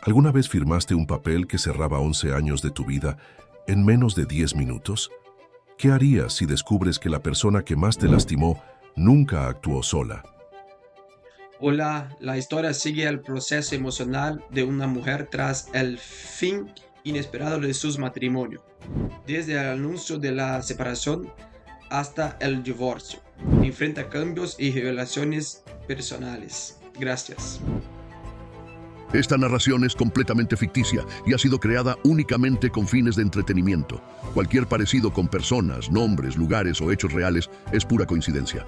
¿Alguna vez firmaste un papel que cerraba 11 años de tu vida en menos de 10 minutos? ¿Qué harías si descubres que la persona que más te lastimó nunca actuó sola? Hola, la historia sigue el proceso emocional de una mujer tras el fin inesperado de su matrimonio, desde el anuncio de la separación hasta el divorcio. Enfrenta cambios y revelaciones personales. Gracias. Esta narración es completamente ficticia y ha sido creada únicamente con fines de entretenimiento. Cualquier parecido con personas, nombres, lugares o hechos reales es pura coincidencia.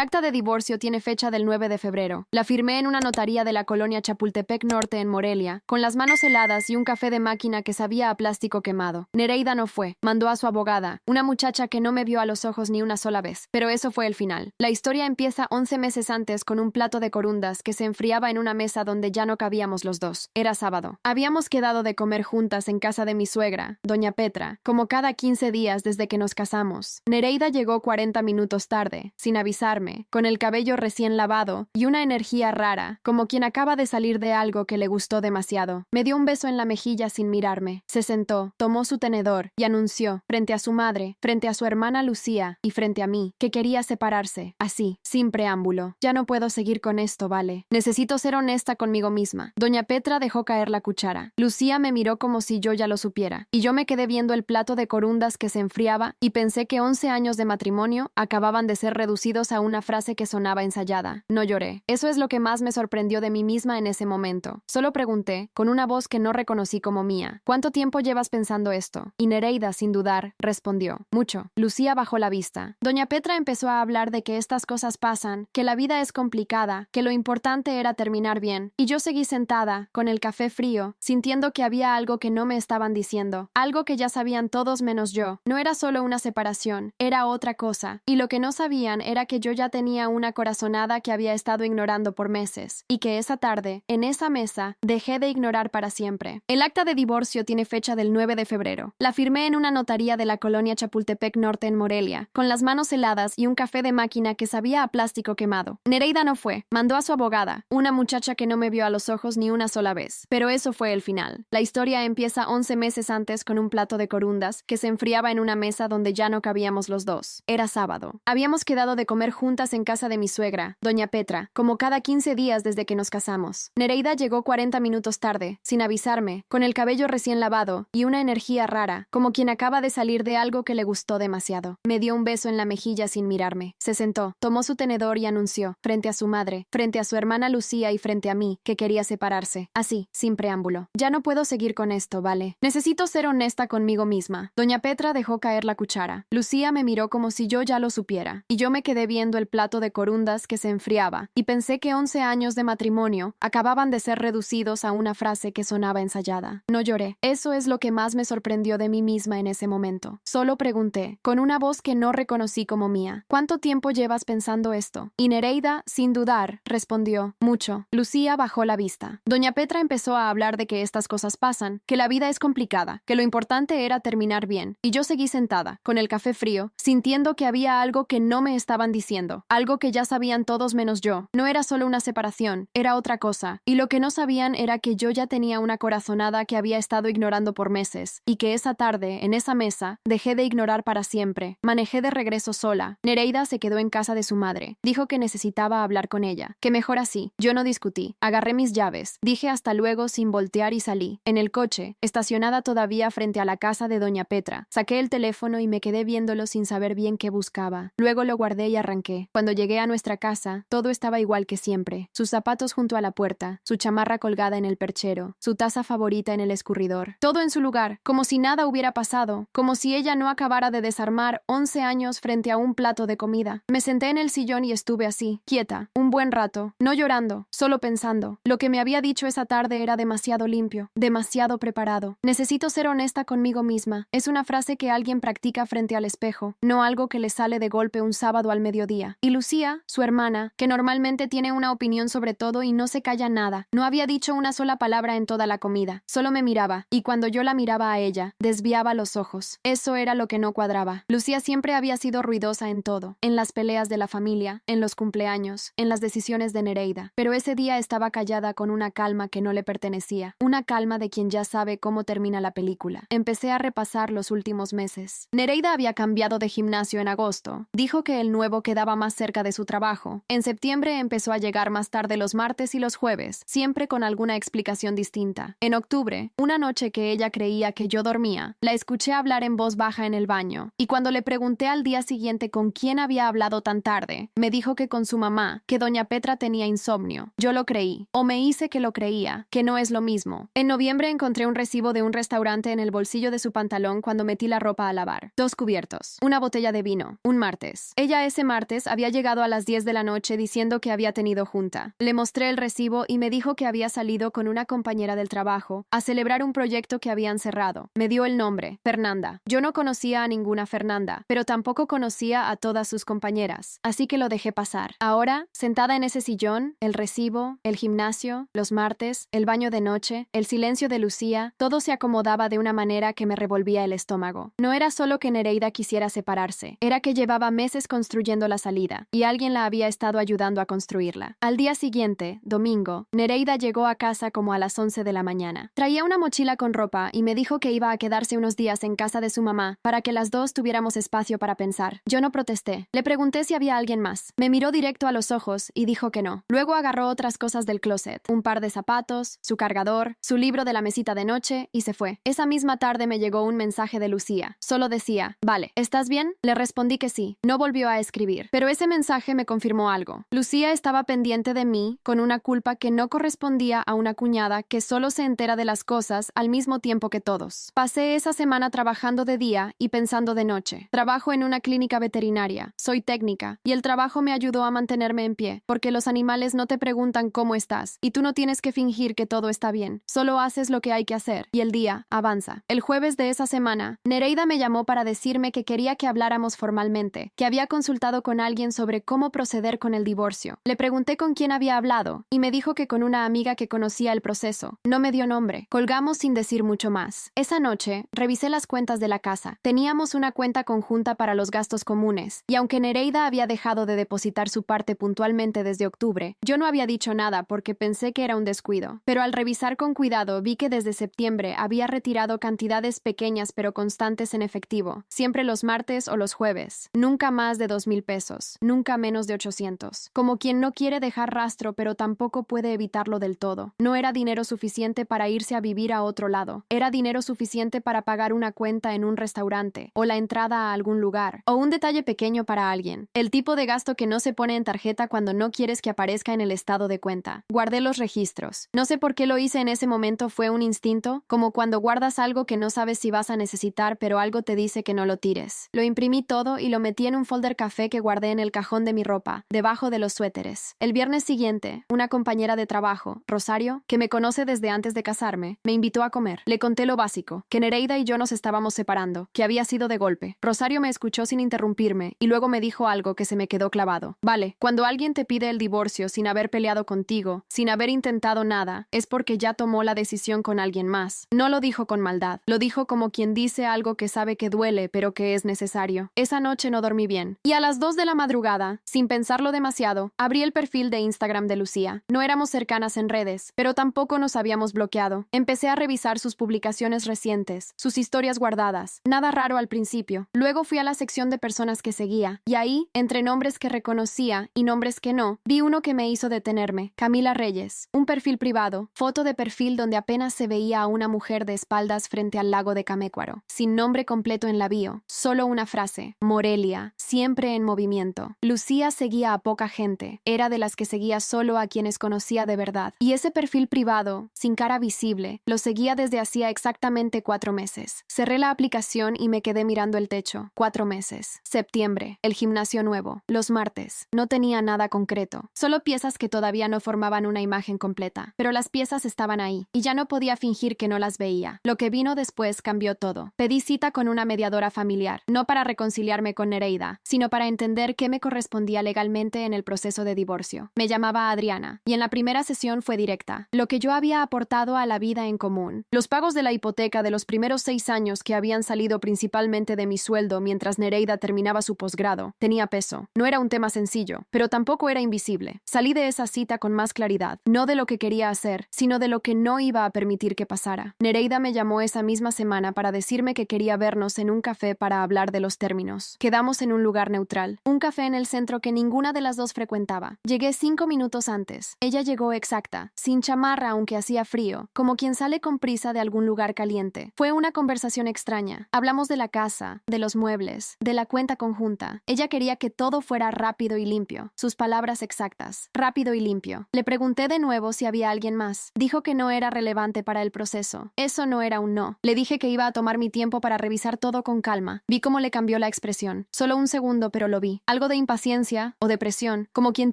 El acta de divorcio tiene fecha del 9 de febrero. La firmé en una notaría de la colonia Chapultepec Norte en Morelia, con las manos heladas y un café de máquina que sabía a plástico quemado. Nereida no fue. Mandó a su abogada, una muchacha que no me vio a los ojos ni una sola vez. Pero eso fue el final. La historia empieza 11 meses antes con un plato de corundas que se enfriaba en una mesa donde ya no cabíamos los dos. Era sábado. Habíamos quedado de comer juntas en casa de mi suegra, doña Petra, como cada 15 días desde que nos casamos. Nereida llegó 40 minutos tarde, sin avisarme, con el cabello recién lavado y una energía rara, como quien acaba de salir de algo que le gustó demasiado. Me dio un beso en la mejilla sin mirarme. Se sentó, tomó su tenedor y anunció, frente a su madre, frente a su hermana Lucía y frente a mí, que quería separarse, así, sin preámbulo. Ya no puedo seguir con esto, ¿vale? Necesito ser honesta conmigo misma. Doña Petra dejó caer la cuchara. Lucía me miró como si yo ya lo supiera, y yo me quedé viendo el plato de corundas que se enfriaba y pensé que 11 años de matrimonio acababan de ser reducidos a una frase que sonaba ensayada. No lloré. Eso es lo que más me sorprendió de mí misma en ese momento. Solo pregunté, con una voz que no reconocí como mía, ¿cuánto tiempo llevas pensando esto? Y Nereida, sin dudar, respondió, mucho. Lucía bajó la vista. Doña Petra empezó a hablar de que estas cosas pasan, que la vida es complicada, que lo importante era terminar bien. Y yo seguí sentada, con el café frío, sintiendo que había algo que no me estaban diciendo, algo que ya sabían todos menos yo. No era solo una separación, era otra cosa. Y lo que no sabían era que yo ya tenía una corazonada que había estado ignorando por meses, y que esa tarde, en esa mesa, dejé de ignorar para siempre. El acta de divorcio tiene fecha del 9 de febrero. La firmé en una notaría de la colonia Chapultepec Norte en Morelia, con las manos heladas y un café de máquina que sabía a plástico quemado. Nereida no fue. Mandó a su abogada, una muchacha que no me vio a los ojos ni una sola vez. Pero eso fue el final. La historia empieza 11 meses antes con un plato de corundas que se enfriaba en una mesa donde ya no cabíamos los dos. Era sábado. Habíamos quedado de comer juntas en casa de mi suegra, doña Petra, como cada 15 días desde que nos casamos. Nereida llegó 40 minutos tarde, sin avisarme, con el cabello recién lavado y una energía rara, como quien acaba de salir de algo que le gustó demasiado. Me dio un beso en la mejilla sin mirarme. Se sentó, tomó su tenedor y anunció, frente a su madre, frente a su hermana Lucía y frente a mí, que quería separarse. Así, sin preámbulo. Ya no puedo seguir con esto, ¿vale? Necesito ser honesta conmigo misma. Doña Petra dejó caer la cuchara. Lucía me miró como si yo ya lo supiera, y yo me quedé viendo el plato de corundas que se enfriaba, y pensé que 11 años de matrimonio acababan de ser reducidos a una frase que sonaba ensayada. No lloré. Eso es lo que más me sorprendió de mí misma en ese momento. Solo pregunté, con una voz que no reconocí como mía, ¿cuánto tiempo llevas pensando esto? Y Nereida, sin dudar, respondió, mucho. Lucía bajó la vista. Doña Petra empezó a hablar de que estas cosas pasan, que la vida es complicada, que lo importante era terminar bien, y yo seguí sentada, con el café frío, sintiendo que había algo que no me estaban diciendo, algo que ya sabían todos menos yo. No era solo una separación, era otra cosa, y lo que no sabían era que yo ya tenía una corazonada que había estado ignorando por meses, y que esa tarde, en esa mesa, dejé de ignorar para siempre. Manejé de regreso sola. Nereida se quedó en casa de su madre. Dijo que necesitaba hablar con ella, que mejor así. Yo no discutí. Agarré mis llaves. Dije hasta luego sin voltear y salí. En el coche, estacionada todavía frente a la casa de doña Petra, saqué el teléfono y me quedé viéndolo sin saber bien qué buscaba. Luego lo guardé y arranqué. Cuando llegué a nuestra casa, todo estaba igual que siempre. Sus zapatos junto a la puerta, su chamarra colgada en el perchero, su taza favorita en el escurridor. Todo en su lugar, como si nada hubiera pasado, como si ella no acabara de desarmar 11 años frente a un plato de comida. Me senté en el sillón y estuve así, quieta, un un buen rato, no llorando, solo pensando. Lo que me había dicho esa tarde era demasiado limpio, demasiado preparado. Necesito ser honesta conmigo misma. Es una frase que alguien practica frente al espejo, no algo que le sale de golpe un sábado al mediodía. Y Lucía, su hermana, que normalmente tiene una opinión sobre todo y no se calla nada, no había dicho una sola palabra en toda la comida. Solo me miraba, y cuando yo la miraba a ella, desviaba los ojos. Eso era lo que no cuadraba. Lucía siempre había sido ruidosa en todo, en las peleas de la familia, en los cumpleaños, en las decisiones de Nereida. Pero ese día estaba callada con una calma que no le pertenecía, una calma de quien ya sabe cómo termina la película. Empecé a repasar los últimos meses. Nereida había cambiado de gimnasio en agosto. Dijo que el nuevo quedaba más cerca de su trabajo. En septiembre empezó a llegar más tarde los martes y los jueves, siempre con alguna explicación distinta. En octubre, una noche que ella creía que yo dormía, la escuché hablar en voz baja en el baño, y cuando le pregunté al día siguiente con quién había hablado tan tarde, me dijo que con su mamá, que doña Petra tenía insomnio. Yo lo creí, o me hice que lo creía, que no es lo mismo. En noviembre encontré un recibo de un restaurante en el bolsillo de su pantalón cuando metí la ropa a lavar. 2 cubiertos, una botella de vino, un martes. Ella ese martes había llegado a las 10 de la noche diciendo que había tenido junta. Le mostré el recibo y me dijo que había salido con una compañera del trabajo a celebrar un proyecto que habían cerrado. Me dio el nombre, Fernanda. Yo no conocía a ninguna Fernanda, pero tampoco conocía a todas sus compañeras, así que lo dejé pasar. Ahora, sentada en ese sillón, el recibo, el gimnasio, los martes, el baño de noche, el silencio de Lucía, todo se acomodaba de una manera que me revolvía el estómago. No era solo que Nereida quisiera separarse, era que llevaba meses construyendo la salida, y alguien la había estado ayudando a construirla. Al día siguiente, domingo, Nereida llegó a casa como a las 11 de la mañana. Traía una mochila con ropa y me dijo que iba a quedarse unos días en casa de su mamá para que las dos tuviéramos espacio para pensar. Yo no protesté. Le pregunté si había alguien más. Me miró directo a los ojos y dijo que no. Luego agarró otras cosas del closet, un par de zapatos, su cargador, su libro de la mesita de noche y se fue. Esa misma tarde me llegó un mensaje de Lucía. Solo decía, vale, ¿estás bien? Le respondí que sí. No volvió a escribir. Pero ese mensaje me confirmó algo. Lucía estaba pendiente de mí con una culpa que no correspondía a una cuñada que solo se entera de las cosas al mismo tiempo que todos. Pasé esa semana trabajando de día y pensando de noche. Trabajo en una clínica veterinaria. Soy técnica y el trabajo me ayudó a mantenerme en pie, porque los animales no te preguntan cómo estás y tú no tienes que fingir que todo está bien. Solo haces lo que hay que hacer y el día avanza. El jueves de esa semana, Nereida me llamó para decirme que quería que habláramos formalmente, que había consultado con alguien sobre cómo proceder con el divorcio. Le pregunté con quién había hablado y me dijo que con una amiga que conocía el proceso. No me dio nombre. Colgamos sin decir mucho más. Esa noche, revisé las cuentas de la casa. Teníamos una cuenta conjunta para los gastos comunes, y aunque Nereida había dejado de depositar su parte puntualmente desde octubre, yo no había dicho nada porque pensé que era un descuido. Pero al revisar con cuidado vi que desde septiembre había retirado cantidades pequeñas pero constantes en efectivo, siempre los martes o los jueves. Nunca más de 2,000 pesos, nunca menos de 800. Como quien no quiere dejar rastro pero tampoco puede evitarlo del todo. No era dinero suficiente para irse a vivir a otro lado. Era dinero suficiente para pagar una cuenta en un restaurante, o la entrada a algún lugar, o un detalle pequeño para alguien. El tipo de gasto que no se pone en tarjeta cuando no quieres que aparezca en el estado de cuenta. Guardé los registros. No sé por qué lo hice en ese momento, fue un instinto, como cuando guardas algo que no sabes si vas a necesitar pero algo te dice que no lo tires. Lo imprimí todo y lo metí en un folder café que guardé en el cajón de mi ropa, debajo de los suéteres. El viernes siguiente, una compañera de trabajo, Rosario, que me conoce desde antes de casarme, me invitó a comer. Le conté lo básico, que Nereida y yo nos estábamos separando, que había sido de golpe. Rosario me escuchó sin interrumpirme y luego me dijo algo que se me quedó clavado. Vale, cuando alguien te pide el divorcio sin haber peleado contigo, sin haber intentado nada, es porque ya tomó la decisión con alguien más. No lo dijo con maldad, lo dijo como quien dice algo que sabe que duele pero que es necesario. Esa noche no dormí bien. Y a las 2 de la madrugada, sin pensarlo demasiado, abrí el perfil de Instagram de Lucía. No éramos cercanas en redes, pero tampoco nos habíamos bloqueado. Empecé a revisar sus publicaciones recientes, sus historias guardadas. Nada raro al principio. Luego fui a la sección de personas que seguía, y ahí, entre nombres que reconocía y nombres que no, vi uno que me hizo detenerme. Camila Reyes. Un perfil privado, foto de perfil donde apenas se veía a una mujer de espaldas frente al lago de Camécuaro. Sin nombre completo en la bio, solo una frase: Morelia, siempre en movimiento. Lucía seguía a poca gente, era de las que seguía solo a quienes conocía de verdad. Y ese perfil privado, sin cara visible, lo seguía desde hacía exactamente 4 meses. Cerré la aplicación y me quedé mirando el techo. 4 meses. Septiembre, el gimnasio nuevo. Los martes. No tenía nada concreto, solo piezas que todavía no formaban una imagen completa, pero las piezas estaban ahí, y ya no podía fingir que no las veía. Lo que vino después cambió todo. Pedí cita con una mediadora familiar, no para reconciliarme con Nereida, sino para entender qué me correspondía legalmente en el proceso de divorcio. Me llamaba Adriana, y en la primera sesión fue directa. Lo que yo había aportado a la vida en común. Los pagos de la hipoteca de los primeros 6 años que habían salido principalmente de mi sueldo mientras Nereida terminaba su posgrado, tenía peso. No era un tema sencillo, pero tampoco era invisible. Salí de esa cita con más claridad, no de lo que quería hacer, sino de lo que no iba a permitir que pasara. Nereida me llamó esa misma semana para decirme que quería vernos en un café para hablar de los términos. Quedamos en un lugar neutral, un café en el centro que ninguna de las dos frecuentaba. Llegué 5 minutos antes. Ella llegó exacta, sin chamarra aunque hacía frío, como quien sale con prisa de algún lugar caliente. Fue una conversación extraña. Hablamos de la casa, de los muebles, de la cuenta conjunta. Ella quería que todo fuera rápido y limpio. Sus palabras exactas. Rápido y limpio. Le pregunté de nuevo si había alguien más. Dijo que no era relevante para el proceso. Eso no era un no. Le dije que iba a tomar mi tiempo para revisar todo con calma. Vi cómo le cambió la expresión. Solo un segundo, pero lo vi. Algo de impaciencia o depresión, como quien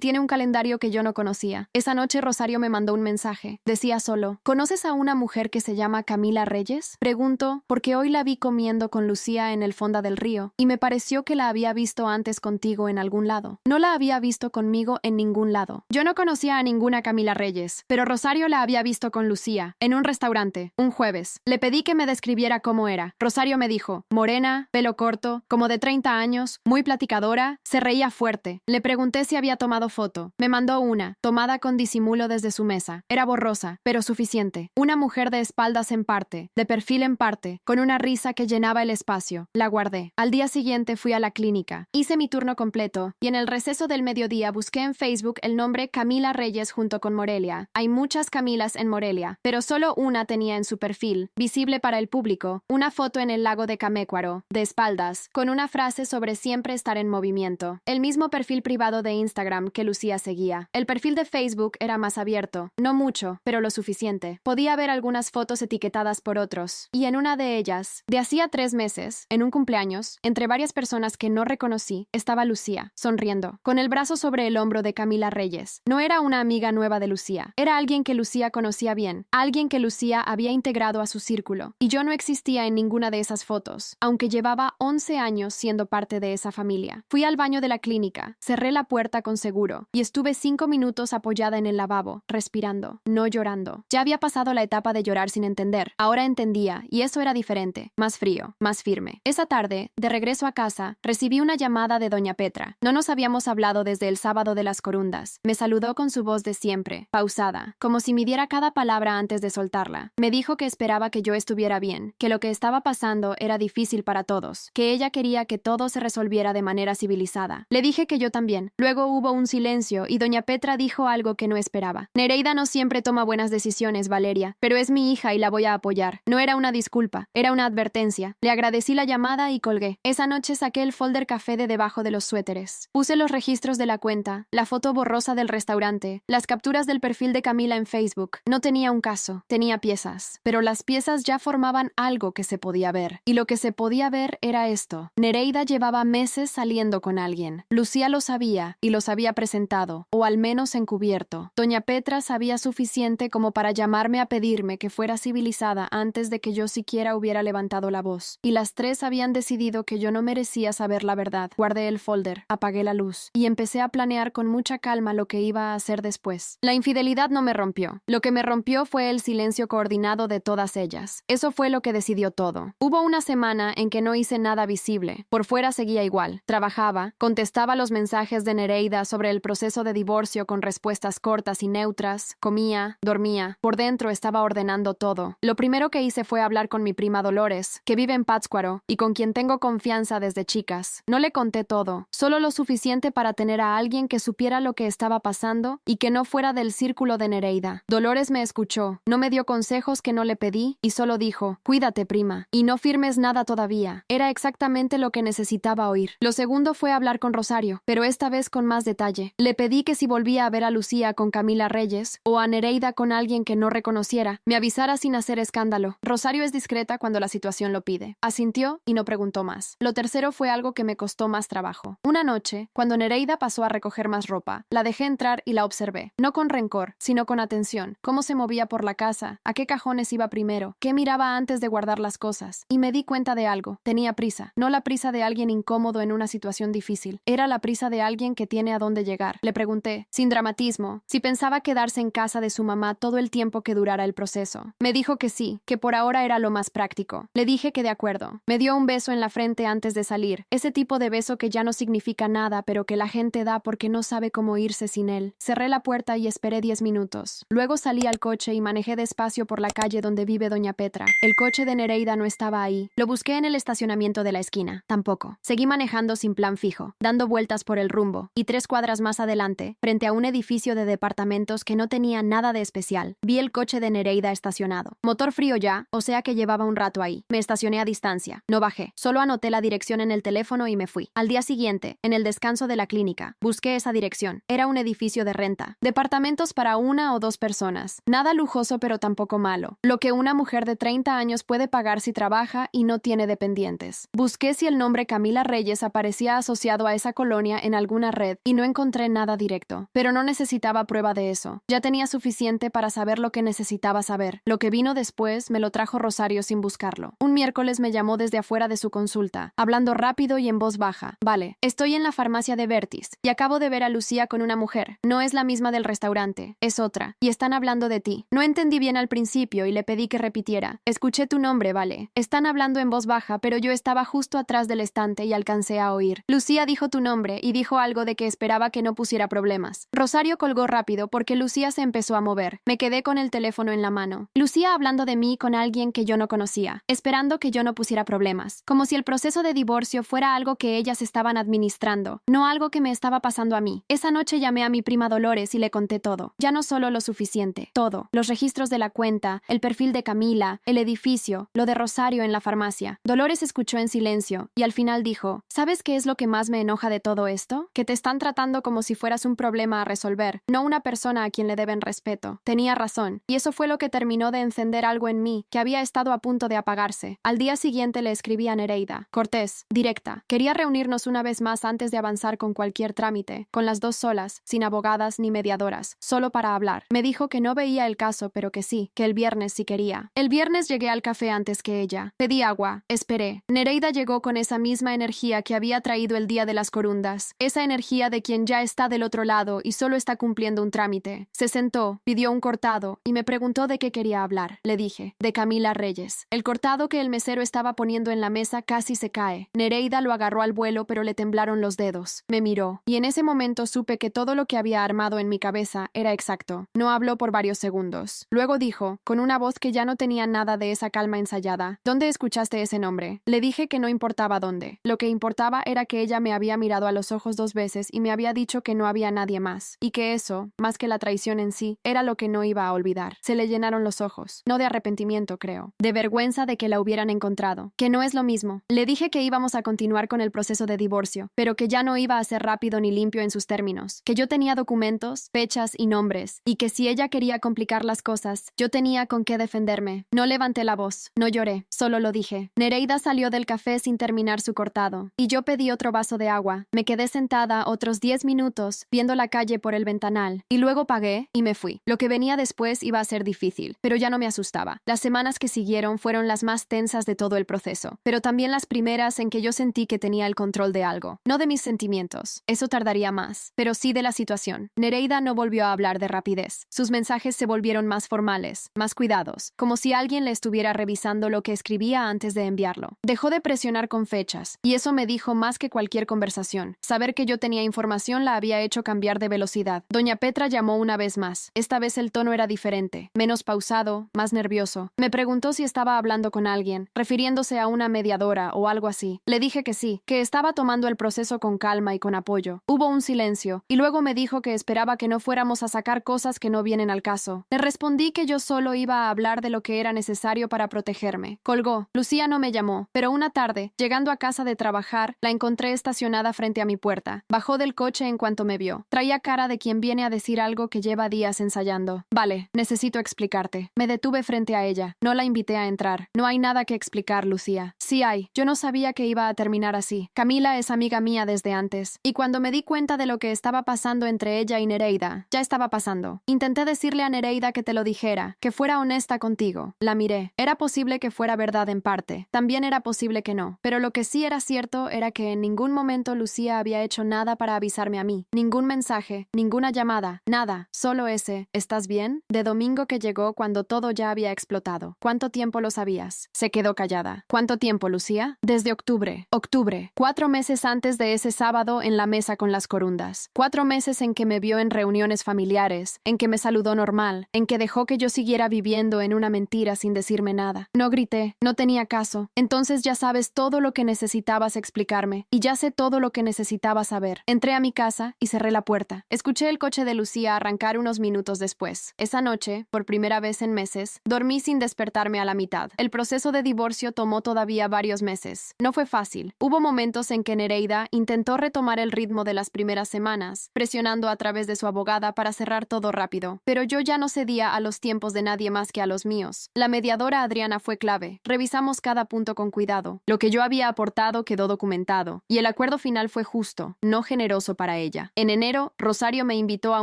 tiene un calendario que yo no conocía. Esa noche Rosario me mandó un mensaje. Decía solo: ¿conoces a una mujer que se llama Camila Reyes? Pregunto, porque hoy la vi comiendo con Lucía en el fondo del río, y me pareció que la había visto antes contigo en algún lado. No la había visto conmigo en ningún lado. Yo no conocía a ninguna Camila Reyes, pero Rosario la había visto con Lucía, en un restaurante, un jueves. Le pedí que me describiera cómo era. Rosario me dijo: morena, pelo corto, como de 30 años, muy platicadora, se reía fuerte. Le pregunté si había tomado foto. Me mandó una, tomada con disimulo desde su mesa. Era borrosa, pero suficiente. Una mujer de espaldas en parte, de perfil en parte, con una risa que llenaba el espacio. La guardé. Al día siguiente fui a la clínica. Hice mi turno completo, y en el receso del mediodía busqué en Facebook el nombre Camila Reyes junto con Morelia. Hay muchas Camilas en Morelia, pero solo una tenía en su perfil, visible para el público, una foto en el lago de Camécuaro, de espaldas, con una frase sobre siempre estar en movimiento. El mismo perfil privado de Instagram que Lucía seguía. El perfil de Facebook era más abierto, no mucho, pero lo suficiente. Podía ver algunas fotos etiquetadas por otros, y en una de ellas, de hacía 3 meses, en un cumpleaños, entre varias personas que no reconocí, estaba Lucía, sonriendo, con el brazo sobre el hombro de Camila Reyes. No era una amiga nueva de Lucía, era alguien que Lucía conocía bien, alguien que Lucía había integrado a su círculo, y yo no existía en ninguna de esas fotos, aunque llevaba 11 años siendo parte de esa familia. Fui al baño de la clínica, cerré la puerta con seguro, y estuve 5 minutos apoyada en el lavabo, respirando, no llorando. Ya había pasado la etapa de llorar sin entender. Ahora entendía, y eso era diferente, más frío, más firme. Esa tarde, de regreso a casa, recibí una llamada de doña Petra. No nos habíamos hablado desde el sábado de las corundas. Me saludó con su voz de siempre, pausada, como si midiera cada palabra antes de soltarla. Me dijo que esperaba que yo estuviera bien, que lo que estaba pasando era difícil para todos, que ella quería que todo se resolviera de manera civilizada. Le dije que yo también. Luego hubo un silencio y doña Petra dijo algo que no esperaba. Nereida no siempre toma buenas decisiones, Valeria, pero es mi hija y la voy a apoyar. No era una disculpa, era una advertencia. Le agradecí la llamada y colgué. Esa noche saqué el folder café de debajo de los suéteres. Puse los registros de la cuenta, la foto borrosa del restaurante, las capturas del perfil de Camila en Facebook. No tenía un caso, tenía piezas, pero las piezas ya formaban algo que se podía ver. Y lo que se podía ver era esto. Nereida llevaba meses saliendo con alguien. Lucía lo sabía y los había presentado, o al menos encubierto. Doña Petra sabía suficiente como para llamarme a pedirme que fuera civilizada antes de que yo siquiera hubiera levantado la voz. Y las 3 habían decidido que yo no merecía saber la verdad. Guardé el folder, apagué la luz y empecé a planear con mucha calma lo que iba a hacer después. La infidelidad no me rompió. Lo que me rompió fue el silencio coordinado de todas ellas. Eso fue lo que decidió todo. Hubo una semana en que no hice nada visible. Por fuera seguía igual. Trabajaba, contestaba los mensajes de Nereida sobre el proceso de divorcio con respuestas cortas y neutras, comía, dormía. Por dentro estaba ordenando todo. Lo primero que hice fue hablar con mi prima Dolores, que vive en Pátzcuaro y con quien tengo confianza desde chicas. No le conté todo, solo lo suficiente para tener a alguien que supiera lo que estaba pasando y que no fuera del círculo de Nereida. Dolores me escuchó, no me dio consejos que no le pedí y solo dijo: cuídate, prima, y no firmes nada todavía. Era exactamente lo que necesitaba oír. Lo segundo fue hablar con Rosario, pero esta vez con más detalle. Le pedí que si volvía a ver a Lucía con Camila Reyes o a Nereida con alguien que no reconociera, me avisara sin hacer escándalo. Rosario es discreta cuando la situación lo pide. Asintió y no preguntó más. Lo tercero fue algo que me costó más trabajo. Una noche, cuando Nereida pasó a recoger recoger más ropa. La dejé entrar y la observé. No con rencor, sino con atención. Cómo se movía por la casa, a qué cajones iba primero, qué miraba antes de guardar las cosas. Y me di cuenta de algo. Tenía prisa. No la prisa de alguien incómodo en una situación difícil. Era la prisa de alguien que tiene a dónde llegar. Le pregunté, sin dramatismo, si pensaba quedarse en casa de su mamá todo el tiempo que durara el proceso. Me dijo que sí, que por ahora era lo más práctico. Le dije que de acuerdo. Me dio un beso en la frente antes de salir. Ese tipo de beso que ya no significa nada, pero que la gente da porque no sabe cómo irse sin él. Cerré la puerta y esperé 10 minutos. Luego salí al coche y manejé despacio por la calle donde vive doña Petra. El coche de Nereida no estaba ahí. Lo busqué en el estacionamiento de la esquina. Tampoco. Seguí manejando sin plan fijo, dando vueltas por el rumbo, y 3 cuadras más adelante, frente a un edificio de departamentos que no tenía nada de especial, vi el coche de Nereida estacionado. Motor frío ya, o sea que llevaba un rato ahí. Me estacioné a distancia. No bajé. Solo anoté la dirección en el teléfono y me fui. Al día siguiente, en el descanso de la clínica, busqué esa dirección. Era un edificio de renta. Departamentos para 1 o 2 personas. Nada lujoso pero tampoco malo. Lo que una mujer de 30 años puede pagar si trabaja y no tiene dependientes. Busqué si el nombre Camila Reyes aparecía asociado a esa colonia en alguna red y no encontré nada directo. Pero no necesitaba prueba de eso. Ya tenía suficiente para saber lo que necesitaba saber. Lo que vino después me lo trajo Rosario sin buscarlo. Un miércoles me llamó desde afuera de su consulta, hablando rápido y en voz baja. Vale, estoy en la farmacia de Vertis y acabo de ver a Lucía con una mujer. No es la misma del restaurante, es otra. Y están hablando de ti. No entendí bien al principio y le pedí que repitiera. Escuché tu nombre, vale. Están hablando en voz baja, pero yo estaba justo atrás del estante y alcancé a oír. Lucía dijo tu nombre y dijo algo de que esperaba que no pusiera problemas. Rosario colgó rápido porque Lucía se empezó a mover. Me quedé con el teléfono en la mano. Lucía hablando de mí con alguien que yo no conocía, esperando que yo no pusiera problemas. Como si el proceso de divorcio fuera algo que ellas estaban administrando, no algo que me estaba pasando a mí. Esa noche llamé a mi prima Dolores y le conté todo. Ya no solo lo suficiente, todo. Los registros de la cuenta, el perfil de Camila, el edificio, lo de Rosario en la farmacia. Dolores escuchó en silencio y al final dijo, ¿sabes qué es lo que más me enoja de todo esto? Que te están tratando como si fueras un problema a resolver, no una persona a quien le deben respeto. Tenía razón, y eso fue lo que terminó de encender algo en mí, que había estado a punto de apagarse. Al día siguiente le escribí a Nereida. Cortés, directa. Quería reunirnos una vez más antes de avanzar con cualquier trámite, con las 2 solas, sin abogadas ni mediadoras, solo para hablar. Me dijo que no veía el caso, pero que sí, que el viernes sí quería. El viernes llegué al café antes que ella. Pedí agua, esperé. Nereida llegó con esa misma energía que había traído el día de las corundas, esa energía de quien ya está del otro lado y solo está cumpliendo un trámite. Se sentó, pidió un cortado y me preguntó de qué quería hablar. Le dije, de Camila Reyes. El cortado que el mesero estaba poniendo en la mesa casi se cae. Nereida lo agarró al vuelo, pero le temblaron los dedos. Me miró, y en ese momento supe que todo lo que había armado en mi cabeza era exacto. No habló por varios segundos. Luego dijo, con una voz que ya no tenía nada de esa calma ensayada, ¿dónde escuchaste ese nombre? Le dije que no importaba dónde. Lo que importaba era que ella me había mirado a los ojos 2 veces y me había dicho que no había nadie más, y que eso, más que la traición en sí, era lo que no iba a olvidar. Se le llenaron los ojos, no de arrepentimiento, creo, de vergüenza de que la hubieran encontrado, que no es lo mismo. Le dije que íbamos a continuar con el proceso de divorcio, pero que ya no iba a ser rápido ni limpio en sus términos, que yo tenía documentos, fechas y nombres, y que si ella quería complicar las cosas, yo tenía con qué defenderme. No levanté la voz, no lloré, solo lo dije. Nereida salió del café sin terminar su cortado, y yo pedí otro vaso de agua. Me quedé sentada otros 10 minutos, viendo la calle por el ventanal, y luego pagué y me fui. Lo que venía después iba a ser difícil, pero ya no me asustaba. Las semanas que siguieron fueron las más tensas de todo el proceso, pero también las primeras en que yo sentí que tenía el control de algo. No de mis sentimientos, eso tardaría más, pero sí de la situación. Nereida no volvió a hablar de rapidez. Sus mensajes se volvieron más formales, más cuidados, como si alguien le estuviera revisando lo que escribía antes de enviarlo. Dejó de presionar con fechas, y eso me dijo más que cualquier conversación. Saber que yo tenía información la había hecho cambiar de velocidad. Doña Petra llamó una vez más. Esta vez el tono era diferente, menos pausado, más nervioso. Me preguntó si estaba hablando con alguien, refiriéndose a una mediadora o algo así. Le dije que sí, que estaba tomando el proceso con calma y con apoyo. Hubo un silencio, y luego me dijo que esperaba que no fuéramos a sacar cosas que no vienen al caso. Le respondí que yo solo iba a hablar de lo que era necesario para protegerme. Colgó. Lucía no me llamó, pero una tarde, llegando a casa de trabajar, la encontré estacionada frente a mi puerta. Bajó del coche en cuanto me vio. Traía cara de quien viene a decir algo que lleva días ensayando. Vale, necesito explicarte. Me detuve frente a ella. No la invité a entrar. No hay nada que explicar, Lucía. Sí hay. Yo no sabía que iba a terminar así. Camila es amiga mía desde antes. Y cuando me di cuenta cuenta de lo que estaba pasando entre ella y Nereida. Ya estaba pasando. Intenté decirle a Nereida que te lo dijera, que fuera honesta contigo. La miré. Era posible que fuera verdad en parte. También era posible que no. Pero lo que sí era cierto era que en ningún momento Lucía había hecho nada para avisarme a mí. Ningún mensaje, ninguna llamada, nada. Solo ese ¿estás bien? De domingo que llegó cuando todo ya había explotado. ¿Cuánto tiempo lo sabías? Se quedó callada. ¿Cuánto tiempo, Lucía? Desde octubre. Octubre. 4 meses antes de ese sábado en la mesa con las corundas. 4 meses en que me vio en reuniones familiares, en que me saludó normal, en que dejó que yo siguiera viviendo en una mentira sin decirme nada. No grité, no tenía caso. Entonces ya sabes todo lo que necesitabas explicarme, y ya sé todo lo que necesitaba saber. Entré a mi casa y cerré la puerta. Escuché el coche de Lucía arrancar unos minutos después. Esa noche, por primera vez en meses, dormí sin despertarme a la mitad. El proceso de divorcio tomó todavía varios meses. No fue fácil. Hubo momentos en que Nereida intentó retomar el ritmo de las primeras semanas, presionando a través de su abogada para cerrar todo rápido. Pero yo ya no cedía a los tiempos de nadie más que a los míos. La mediadora Adriana fue clave. Revisamos cada punto con cuidado. Lo que yo había aportado quedó documentado, y el acuerdo final fue justo, no generoso para ella. En enero, Rosario me invitó a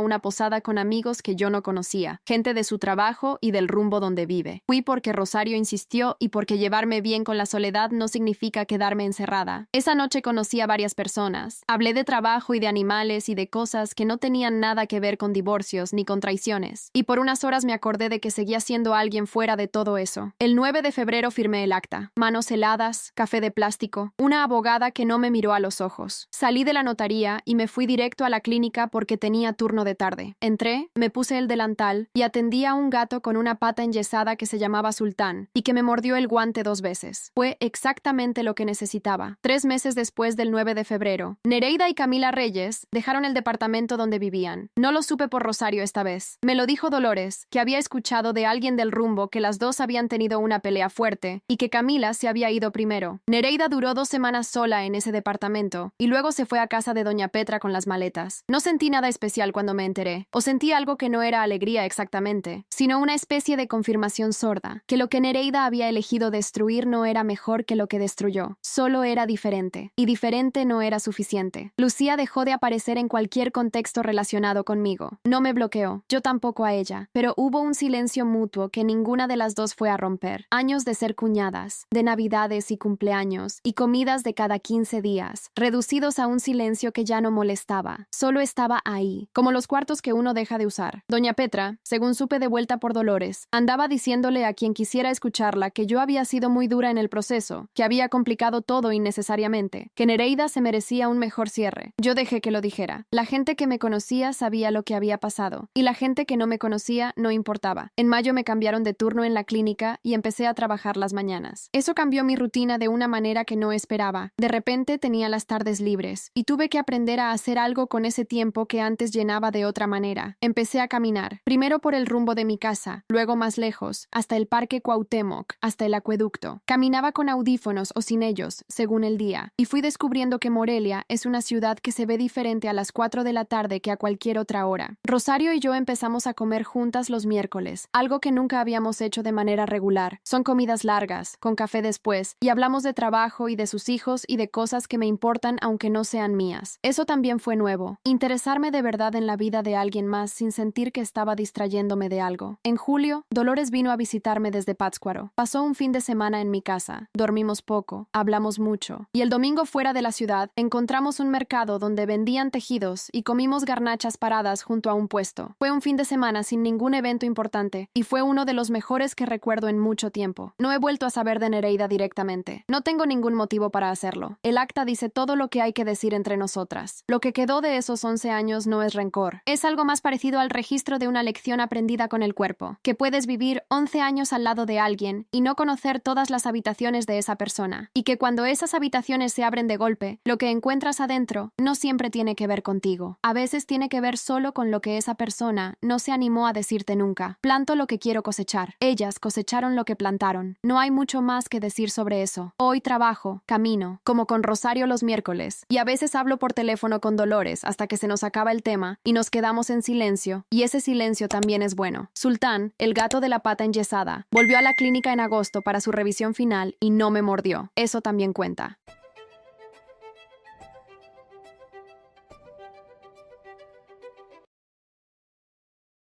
una posada con amigos que yo no conocía, gente de su trabajo y del rumbo donde vive. Fui porque Rosario insistió y porque llevarme bien con la soledad no significa quedarme encerrada. Esa noche conocí a varias personas. Hablé de trabajo y de animales y de cosas que no tenían nada que ver con divorcios ni con traiciones. Y por unas horas me acordé de que seguía siendo alguien fuera de todo eso. El 9 de febrero firmé el acta. Manos heladas, café de plástico, una abogada que no me miró a los ojos. Salí de la notaría y me fui directo a la clínica porque tenía turno de tarde. Entré, me puse el delantal y atendí a un gato con una pata enyesada que se llamaba Sultán y que me mordió el guante 2 veces. Fue exactamente lo que necesitaba. 3 meses después del 9 de febrero, Nereida y Camila Reyes dejaron el departamento donde vivían. No lo supe por Rosario esta vez. Me lo dijo Dolores, que había escuchado de alguien del rumbo que las dos habían tenido una pelea fuerte y que Camila se había ido primero. Nereida duró 2 semanas sola en ese departamento y luego se fue a casa de doña Petra con las maletas. No sentí nada especial cuando me enteré, o sentí algo que no era alegría exactamente, sino una especie de confirmación sorda, que lo que Nereida había elegido destruir no era mejor que lo que destruyó, solo era diferente, y diferente no era suficiente. Lucía dejó de aparecer en cualquier contexto relacionado conmigo. No me bloqueó, yo tampoco a ella, pero hubo un silencio mutuo que ninguna de las dos fue a romper. Años de ser cuñadas, de navidades y cumpleaños, y comidas de cada 15 días, reducidos a un silencio que ya no molestaba, solo estaba ahí, como los cuartos que uno deja de usar. Doña Petra, según supe de vuelta por Dolores, andaba diciéndole a quien quisiera escucharla que yo había sido muy dura en el proceso, que había complicado todo innecesariamente, que Nereida se merecía un mejor cierre. Yo dejé que lo dijera. La gente que me conocía sabía lo que había pasado, y la gente que no me conocía no importaba. En mayo me cambiaron de turno en la clínica y empecé a trabajar las mañanas. Eso cambió mi rutina de una manera que no esperaba. De repente tenía las tardes libres, y tuve que aprender a hacer algo con ese tiempo que antes llenaba de otra manera. Empecé a caminar, primero por el rumbo de mi casa, luego más lejos, hasta el Parque Cuauhtémoc, hasta el acueducto. Caminaba con audífonos o sin ellos, según el día, y fui descubriendo que Morelia es una ciudad que se ve diferente a las 4 de la tarde que a cualquier otra hora. Rosario y yo empezamos a comer juntas los miércoles, algo que nunca habíamos hecho de manera regular. Son comidas largas, con café después, y hablamos de trabajo y de sus hijos y de cosas que me importan aunque no sean mías. Eso también fue nuevo, interesarme de verdad en la vida de alguien más sin sentir que estaba distrayéndome de algo. En julio, Dolores vino a visitarme desde Pátzcuaro. Pasó un fin de semana en mi casa. Dormimos poco, hablamos mucho, y el domingo fuera de la ciudad encontramos un mercado donde vendían tejidos y comimos garnachas paradas junto a un puesto. Fue un fin de semana sin ningún evento importante y fue uno de los mejores que recuerdo en mucho tiempo. No he vuelto a saber de Nereida directamente. No tengo ningún motivo para hacerlo. El acta dice todo lo que hay que decir entre nosotras. Lo que quedó de esos 11 años no es rencor. Es algo más parecido al registro de una lección aprendida con el cuerpo, que puedes vivir 11 años al lado de alguien y no conocer todas las habitaciones de esa persona, y que cuando esas habitaciones se abren de golpe, lo que encuentras adentro no siempre tiene que ver contigo. A veces tiene que ver solo con lo que esa persona no se animó a decirte nunca. Planto lo que quiero cosechar. Ellas cosecharon lo que plantaron. No hay mucho más que decir sobre eso. Hoy trabajo, camino, como con Rosario los miércoles, y a veces hablo por teléfono con Dolores hasta que se nos acaba el tema y nos quedamos en silencio, y ese silencio también es bueno. Sultán, el gato de la pata enyesada, volvió a la clínica en agosto para su revisión final y no me mordió. Eso también cuenta.